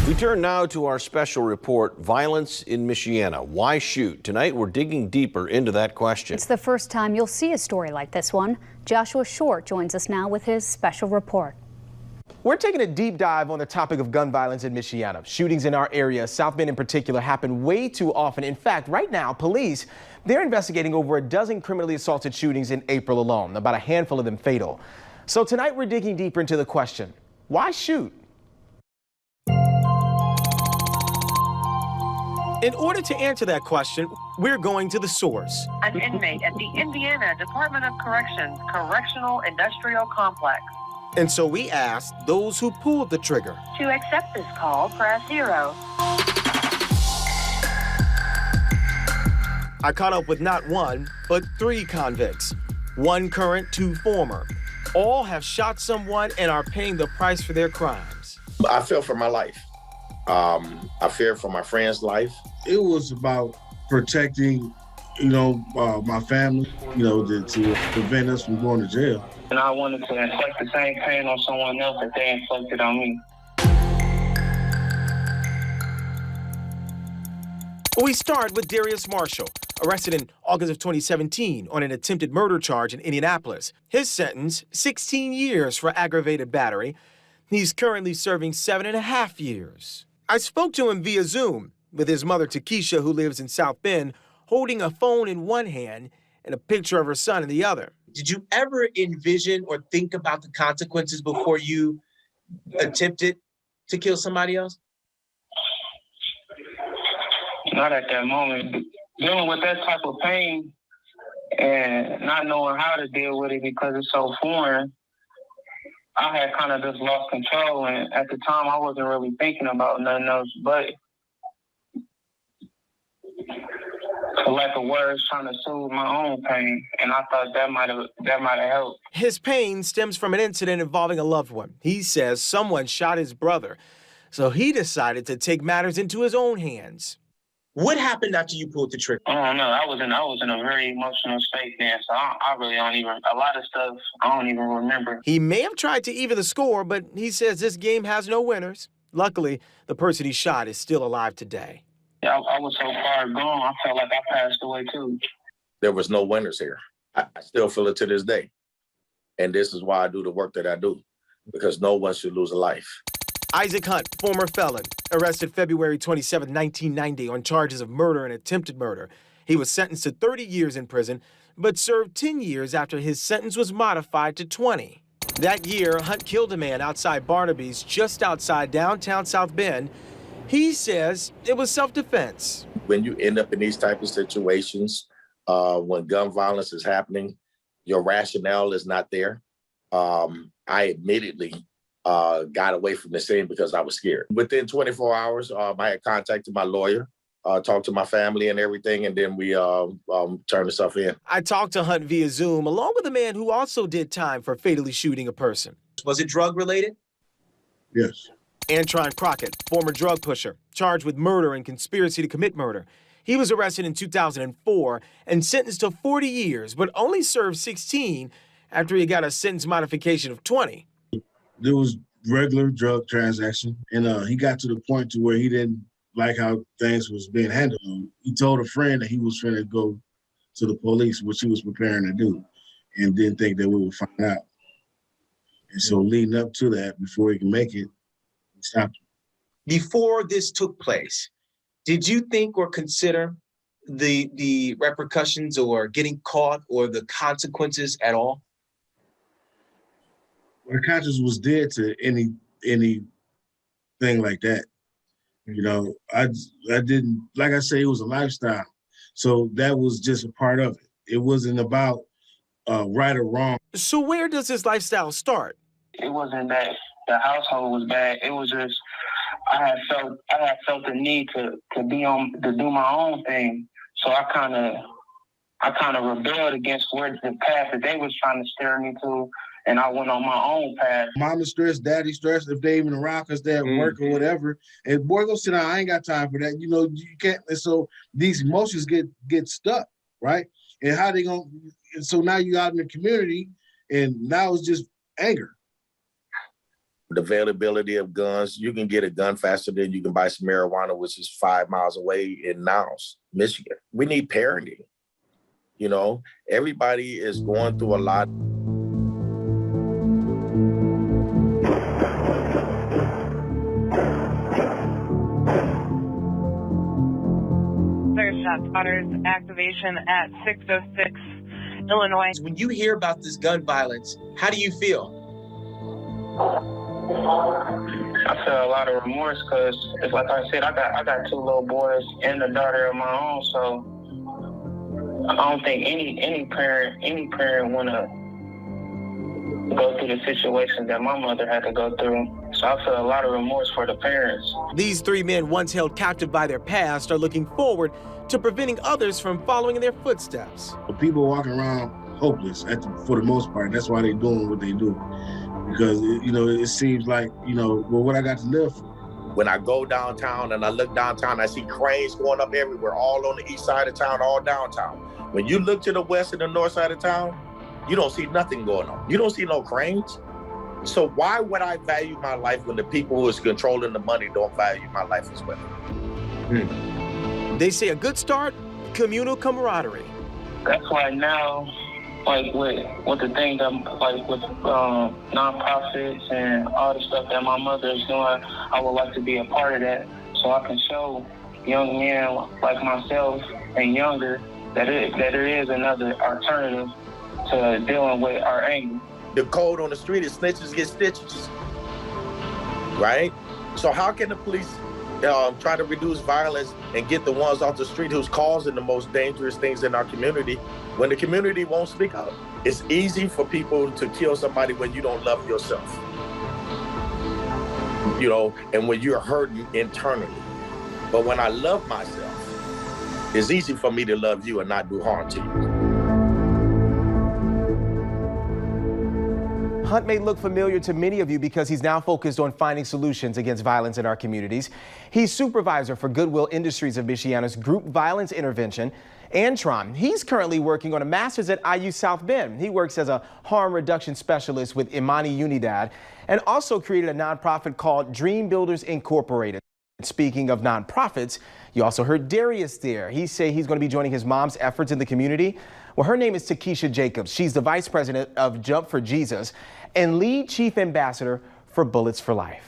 We turn now to our special report, Violence in Michiana. Why shoot? Tonight, we're digging deeper into that question. It's the first time you'll see a story like this one. Joshua Short joins us now with his special report. We're taking a deep dive on the topic of gun violence in Michiana. Shootings in our area, South Bend in particular, happen way too often. In fact, right now, police, they're investigating over a dozen criminally assaulted shootings in April alone, about a handful of them fatal. So tonight, we're digging deeper into the question, why shoot? In order to answer that question, we're going to the source. An inmate at the Indiana Department of Corrections Correctional Industrial Complex. And so we asked those who pulled the trigger. To accept this call, press 0. I caught up with not one, but 3 convicts. 1 current, 2 former. All have shot someone and are paying the price for their crimes. I fear for my life. I fear for my friend's life. It was about protecting, my family, to prevent us from going to jail. And I wanted to inflict the same pain on someone else that they inflicted on me. We start with Darius Marshall, arrested in August of 2017 on an attempted murder charge in Indianapolis. His sentence, 16 years for aggravated battery. He's currently serving 7.5 years. I spoke to him via Zoom with his mother, Takesha, who lives in South Bend, holding a phone in one hand and a picture of her son in the other. Did you ever envision or think about the consequences before you attempted to kill somebody else? Not at that moment. Dealing with that type of pain and not knowing how to deal with it because it's so foreign, I had kind of just lost control, and at the time, I wasn't really thinking about nothing else but, for lack of words, trying to soothe my own pain, and I thought that might have helped. His pain stems from an incident involving a loved one. He says someone shot his brother, so he decided to take matters into his own hands. What happened after you pulled the trigger? I don't know. I was in a very emotional state then, so I really don't even, a lot of stuff I don't even remember. He may have tried to even the score, but he says this game has no winners. Luckily, the person he shot is still alive today. Yeah, I was so far gone, I felt like I passed away too. There was no winners here. I still feel it to this day. And this is why I do the work that I do, because no one should lose a life. Isaac Hunt, former felon, arrested February 27, 1990 on charges of murder and attempted murder. He was sentenced to 30 years in prison, but served 10 years after his sentence was modified to 20. That year, Hunt killed a man outside Barnaby's, just outside downtown South Bend. He says it was self-defense. When you end up in these type of situations, when gun violence is happening, your rationale is not there. I admittedly got away from the scene because I was scared. Within 24 hours, I had contacted my lawyer, talked to my family and everything, and then we turned the stuff in. I talked to Hunt via Zoom, along with a man who also did time for fatally shooting a person. Was it drug-related? Yes. Antron Crockett, former drug pusher, charged with murder and conspiracy to commit murder. He was arrested in 2004 and sentenced to 40 years, but only served 16 after he got a sentence modification of 20. There was regular drug transaction, and he got to the point to where he didn't like how things was being handled. He told a friend that he was going to go to the police, which he was preparing to do, and didn't think that we would find out. And so leading up to that, before he can make it, we stopped him. Before this took place, did you think or consider the repercussions or getting caught or the consequences at all? My conscience was dead to anything like that. I didn't, like I say, it was a lifestyle. So that was just a part of it. It wasn't about right or wrong. So where does this lifestyle start? It wasn't that the household was bad. It was just I had felt the need to do my own thing. So I kind of rebelled against the path that they was trying to steer me to. And I went on my own path. Mama stressed, daddy stressed, if they even around because they're at work or whatever. And boy, go sit down, I ain't got time for that. You can't. And so these emotions get stuck, right? And how they gonna, and so now you out in the community and now it's just anger. the availability of guns. You can get a gun faster than you can buy some marijuana, which is 5 miles away in Niles, Michigan. We need parenting. You know, everybody is going through a lot. ShotSpotters activation at 606 Illinois. When you hear about this gun violence, how do you feel? I feel a lot of remorse because it's like I said, I got 2 little boys and a daughter of my own, so I don't think any parent want to go through the situations that my mother had to go through. So I feel a lot of remorse for the parents. These 3 men, once held captive by their past, are looking forward to preventing others from following in their footsteps. People walking around hopeless for the most part. That's why they're doing what they do. Because, it seems like, well, what I got to live for. When I go downtown and I look downtown, I see cranes going up everywhere, all on the east side of town, all downtown. When you look to the west and the north side of town, you don't see nothing going on. You don't see no cranes. So why would I value my life when the people who is controlling the money don't value my life as well? They say a good start, communal camaraderie. That's why now, like with the things that, like with nonprofits and all the stuff that my mother is doing, I would like to be a part of that so I can show young men like myself and younger that there is another alternative to dealing with our anger. The code on the street is snitches get stitches, right? So how can the police try to reduce violence and get the ones off the street who's causing the most dangerous things in our community when the community won't speak up? It's easy for people to kill somebody when you don't love yourself, and when you're hurting internally. But when I love myself, it's easy for me to love you and not do harm to you. Hunt may look familiar to many of you because he's now focused on finding solutions against violence in our communities. He's supervisor for Goodwill Industries of Michiana's Group Violence Intervention and Trauma. He's currently working on a master's at IU South Bend. He works as a harm reduction specialist with Imani Unidad and also created a nonprofit called Dream Builders Incorporated. Speaking of nonprofits, you also heard Darius there. He said he's going to be joining his mom's efforts in the community. Well, her name is Takesha Jacobs. She's the vice president of Jump for Jesus and lead chief ambassador for Bullets for Life.